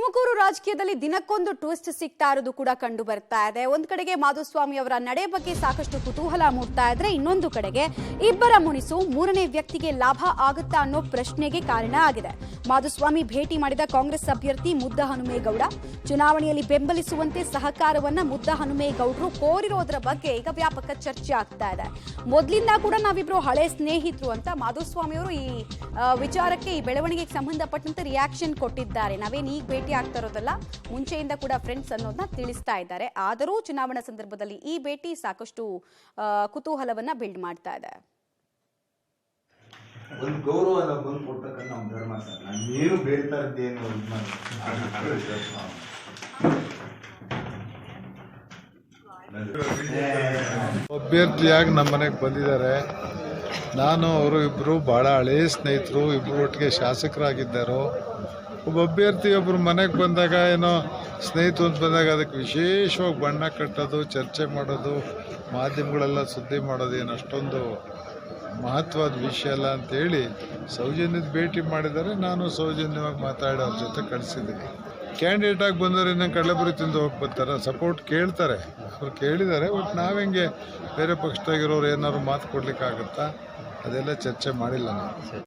ತುಮಕೂರು ರಾಜಕೀಯದಲ್ಲಿ ದಿನಕ್ಕೊಂದು ಟ್ವಿಸ್ಟ್ ಸಿಗ್ತಾ ಇರೋದು ಕೂಡ ಕಂಡು ಬರ್ತಾ ಇದೆ. ಒಂದ್ ಕಡೆಗೆ ಮಾಧುಸ್ವಾಮಿ ಅವರ ನಡೆ ಬಗ್ಗೆ ಸಾಕಷ್ಟು ಕುತೂಹಲ ಮೂಡ್ತಾ ಇದ್ರೆ, ಇನ್ನೊಂದು ಕಡೆಗೆ ಇಬ್ಬರ ಮುನಿಸು ಮೂರನೇ ವ್ಯಕ್ತಿಗೆ ಲಾಭ ಆಗುತ್ತಾ ಅನ್ನೋ ಪ್ರಶ್ನೆಗೆ ಕಾರಣ ಆಗಿದೆ. ಮಾಧುಸ್ವಾಮಿ ಭೇಟಿ ಮಾಡಿದ ಕಾಂಗ್ರೆಸ್ ಅಭ್ಯರ್ಥಿ ಮುದ್ದಹನುಮೇಗೌಡ ಚುನಾವಣೆಯಲ್ಲಿ ಬೆಂಬಲಿಸುವಂತೆ ಸಹಕಾರವನ್ನ ಮುದ್ದಹನುಮೇಗೌಡರು ಕೋರಿರೋದ್ರ ಬಗ್ಗೆ ಈಗ ವ್ಯಾಪಕ ಚರ್ಚೆ ಆಗ್ತಾ ಇದೆ. ಮೊದಲಿಂದ ಕೂಡ ನಾವಿಬ್ರು ಹಳೆ ಸ್ನೇಹಿತರು ಅಂತ ಮಾಧುಸ್ವಾಮಿ ಅವರು ಈ ವಿಚಾರಕ್ಕೆ, ಈ ಬೆಳವಣಿಗೆಗೆ ಸಂಬಂಧಪಟ್ಟಂತೆ ರಿಯಾಕ್ಷನ್ ಕೊಟ್ಟಿದ್ದಾರೆ. ನಾವೇನು ಈಗ ಭೇಟಿ ಆಗ್ತಾ ಇರೋದಲ್ಲ, ಮುಂಚೆಯಿಂದ ಕೂಡ ಫ್ರೆಂಡ್ಸ್ ಅನ್ನೋದನ್ನ ತಿಳಿಸ್ತಾ ಇದ್ದಾರೆ. ಆದರೂ ಚುನಾವಣಾ ಸಂದರ್ಭದಲ್ಲಿ ಈ ಭೇಟಿ ಸಾಕಷ್ಟು ಕುತೂಹಲವನ್ನ ಬಿಲ್ಡ್ ಮಾಡ್ತಾ ಇದೆ. ಒಂದು ಗೌರವ ಬಂದು ಕೊಟ್ಟಕ್ಕ ನಮ್ಮ ಧರ್ಮ ಸರ್. ನಾನು ಬೇಡ್ತಾ ಇದ್ದೇನು ಅಭ್ಯರ್ಥಿಯಾಗಿ ನಮ್ಮ ಮನೆಗೆ ಬಂದಿದ್ದಾರೆ. ನಾನು ಅವರು ಇಬ್ಬರು ಭಾಳ ಹಳೆಯ ಸ್ನೇಹಿತರು, ಇಬ್ಬರು ಒಟ್ಟಿಗೆ ಶಾಸಕರಾಗಿದ್ದರು. ಒಬ್ಬ ಅಭ್ಯರ್ಥಿ ಒಬ್ಬರು ಮನೆಗೆ ಬಂದಾಗ ಏನೋ ಸ್ನೇಹಿತರು ಅಂತ ಬಂದಾಗ ಅದಕ್ಕೆ ವಿಶೇಷವಾಗಿ ಬಣ್ಣ ಕಟ್ಟೋದು, ಚರ್ಚೆ ಮಾಡೋದು, ಮಾಧ್ಯಮಗಳೆಲ್ಲ ಸುದ್ದಿ ಮಾಡೋದು ಏನು ಅಷ್ಟೊಂದು ಮಹತ್ವದ ವಿಷಯ ಅಲ್ಲ ಅಂತೇಳಿ ಸೌಜನ್ಯದ ಭೇಟಿ ಮಾಡಿದ್ದಾರೆ. ನಾನು ಸೌಜನ್ಯವಾಗಿ ಮಾತಾಡಿ ಅವ್ರ ಜೊತೆ ಕಳಿಸಿದ್ದೀನಿ. ಕ್ಯಾಂಡಿಡೇಟಾಗಿ ಬಂದವರು ಇನ್ನೂ ಕಡಲೆಪುರಿ ತಿಂದು ಹೋಗಿ ಬರ್ತಾರೆ, ಸಪೋರ್ಟ್ ಕೇಳ್ತಾರೆ, ಅವ್ರು ಕೇಳಿದ್ದಾರೆ. ಬಟ್ ನಾವೆಂಗೆ ಬೇರೆ ಪಕ್ಷದಾಗಿರೋರು ಏನಾದ್ರು ಮಾತು ಕೊಡ್ಲಿಕ್ಕಾಗುತ್ತಾ, ಅದೆಲ್ಲ ಚರ್ಚೆ ಮಾಡಿಲ್ಲ ನಾವು.